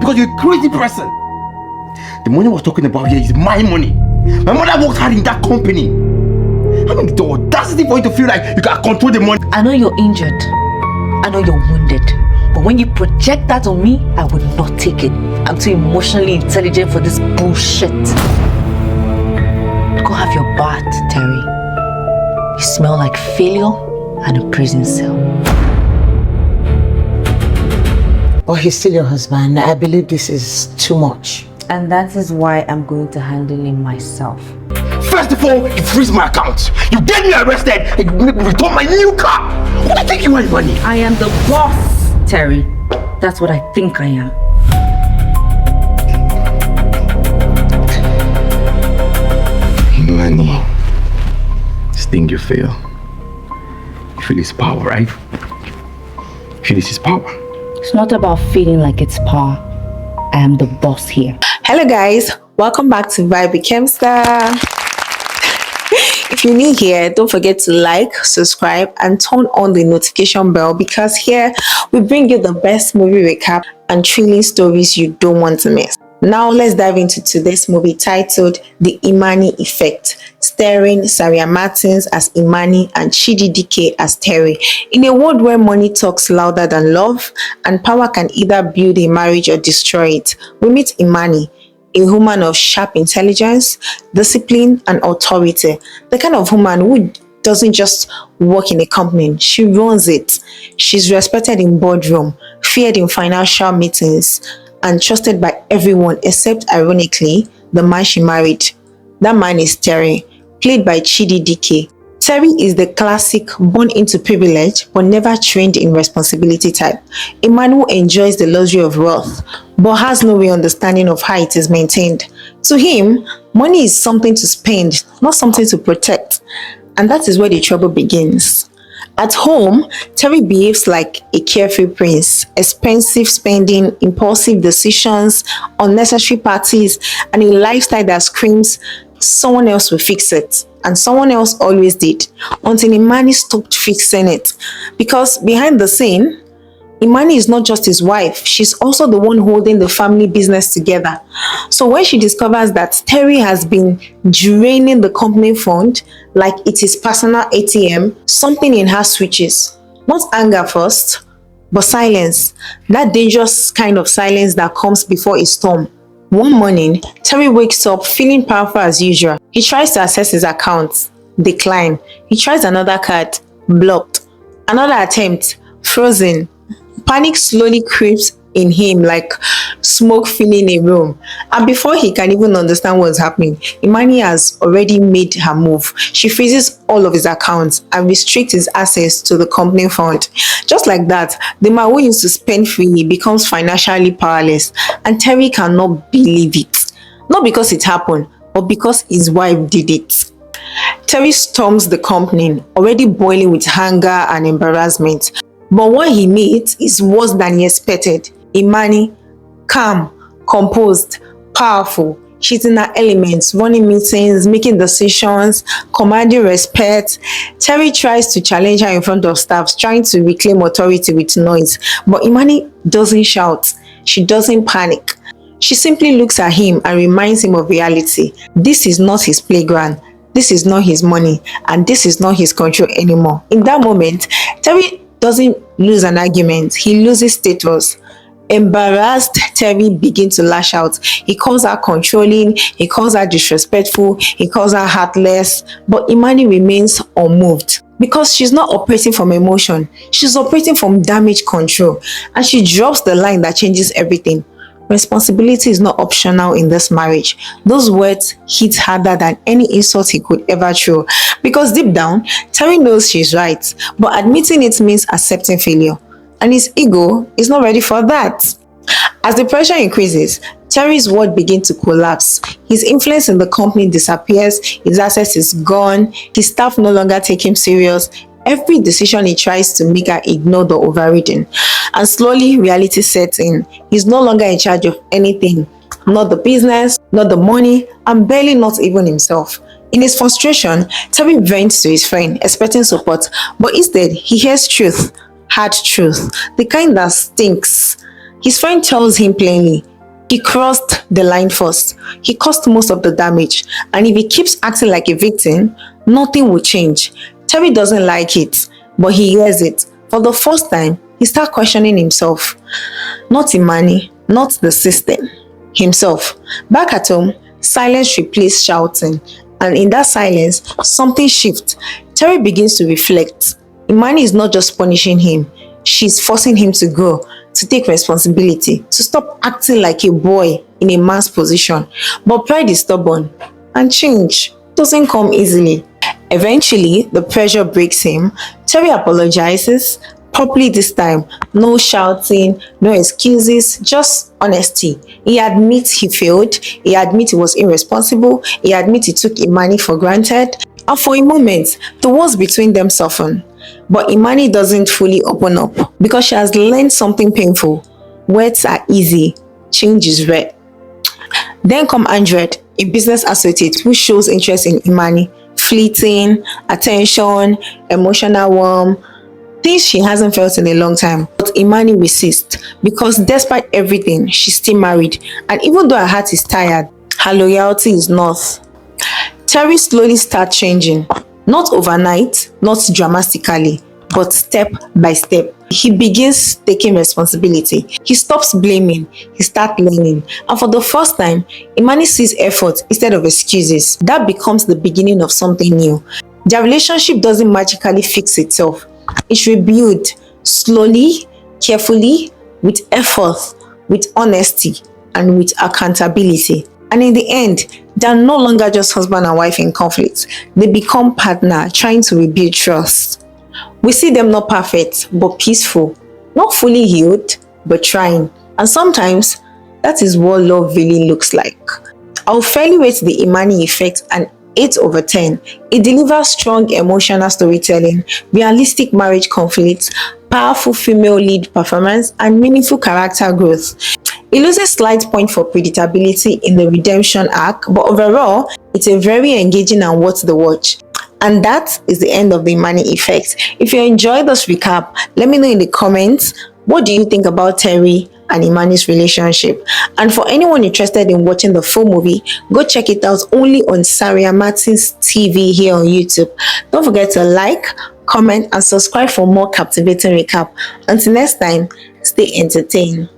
because you're a crazy person. The money we're talking about here is my money. My mother worked hard in that company. I mean, the audacity for you to feel like you can control the money. I know you're injured. I know you're wounded. But when you project that on me, I would not take it. I'm too emotionally intelligent for this bullshit. Go have your bath, Terry. You smell like failure and a prison cell. Oh, he's still your husband. I believe this is too much. And that is why I'm going to handle him myself. First of all, you freeze my account. You get me arrested and you make me return my new car. Who do you think you are, money? I am the boss, Terry. That's what I think I am. Money. This thing you feel. You feel his power, right? You feel this is power. It's not about feeling like it's power. I am the boss here. Hello guys, welcome back to Vibe Became Star. If you're new here, don't forget to like, subscribe and turn on the notification bell because here we bring you the best movie recap and thrilling stories you don't want to miss. Now let's dive into today's movie titled The Imani Effect, starring Sarian Martin as Imani and Chidi Dike as Terry. In a world where money talks louder than love and power can either build a marriage or destroy it, we meet Imani, a woman of sharp intelligence, discipline and authority. The kind of woman who doesn't just work in a company, she runs it. She's respected in boardroom, feared in financial meetings, and trusted by everyone except, ironically, the man she married. That man is Terry, played by Chidi Dike. Terry is the classic born into privilege but never trained in responsibility type. A man who enjoys the luxury of wealth but has no real understanding of how it is maintained. To him, money is something to spend, not something to protect. And that is where the trouble begins. At home, Terry behaves like a carefree prince. Expensive spending, impulsive decisions, unnecessary parties, and a lifestyle that screams, someone else will fix it. And someone else always did, until Imani stopped fixing it. Because behind the scene, Imani is not just his wife, she's also the one holding the family business together. So when she discovers that Terry has been draining the company fund like it is personal ATM, something in her switches. Not anger first, but silence. That dangerous kind of silence that comes before a storm. One morning, Terry wakes up feeling powerful as usual. He tries to access his account, decline. He tries another card, blocked. Another attempt, frozen. Panic slowly creeps in him like smoke filling a room. And before he can even understand what's happening, Imani has already made her move. She freezes all of his accounts and restricts his access to the company fund. Just like that, the man who used to spend freely becomes financially powerless. And Terry cannot believe it. Not because it happened, but because his wife did it. Terry storms the company, already boiling with anger and embarrassment. But what he meets is worse than he expected. Imani, calm, composed, powerful. She's in her elements, running meetings, making decisions, commanding respect. Terry tries to challenge her in front of staff, trying to reclaim authority with noise. But Imani doesn't shout. She doesn't panic. She simply looks at him and reminds him of reality. This is not his playground. This is not his money. And this is not his control anymore. In that moment, Terry doesn't lose an argument, he loses status. Embarrassed, Terry begins to lash out. He calls her controlling, he calls her disrespectful, he calls her heartless, but Imani remains unmoved because she's not operating from emotion, she's operating from damage control, and she drops the line that changes everything. Responsibility is not optional in this marriage. Those words hit harder than any insult he could ever throw. Because deep down, Terry knows she's right, but admitting it means accepting failure. And his ego is not ready for that. As the pressure increases, Terry's world begins to collapse. His influence in the company disappears, his access is gone, his staff no longer take him serious. Every decision he tries to make are ignored or overridden. And slowly, reality sets in. He's no longer in charge of anything. Not the business, not the money, and barely not even himself. In his frustration, Terry vents to his friend, expecting support. But instead, he hears truth. Hard truth. The kind that stinks. His friend tells him plainly, He crossed the line first. He caused most of the damage. And if he keeps acting like a victim, nothing will change. Terry doesn't like it, but he hears it. For the first time, he starts questioning himself. Not Imani, not the system. Himself. Back at home, silence replaced shouting. And in that silence, something shifts. Terry begins to reflect. Imani is not just punishing him. She's forcing him to grow, to take responsibility, to stop acting like a boy in a man's position. But pride is stubborn, and change doesn't come easily. Eventually, the pressure breaks him. Terry apologizes, properly this time. No shouting, no excuses, just honesty. He admits he failed. He admits he was irresponsible. He admits he took Imani for granted. And for a moment, the walls between them soften. But Imani doesn't fully open up because she has learned something painful. Words are easy, change is rare. Then come Andred, a business associate who shows interest in Imani. Fleeting, attention, emotional warmth, things she hasn't felt in a long time. But Imani resists because despite everything, she's still married. And even though her heart is tired, her loyalty is not. Terry slowly starts changing. Not overnight, not dramatically, but step by step. He begins taking responsibility. He stops blaming. He starts learning. And for the first time, Imani sees effort instead of excuses. That becomes the beginning of something new. Their relationship doesn't magically fix itself. It's rebuilt slowly, carefully, with effort, with honesty, and with accountability. And in the end, they're no longer just husband and wife in conflict. They become partner trying to rebuild trust. We see them not perfect, but peaceful. Not fully healed, but trying. And sometimes, that is what love really looks like. I'll fairly rate the Imani Effect an 8/10. It delivers strong emotional storytelling, realistic marriage conflicts, powerful female lead performance, and meaningful character growth. It loses slight point for predictability in the redemption arc, but overall, it's a very engaging and worth the watch. And that is the end of the Imani Effect. If you enjoyed this recap, let me know in the comments, what do you think about Terry and Imani's relationship? And for anyone interested in watching the full movie, go check it out only on Sarian Martin's TV here on YouTube. Don't forget to like, comment, and subscribe for more captivating recap. Until next time, stay entertained.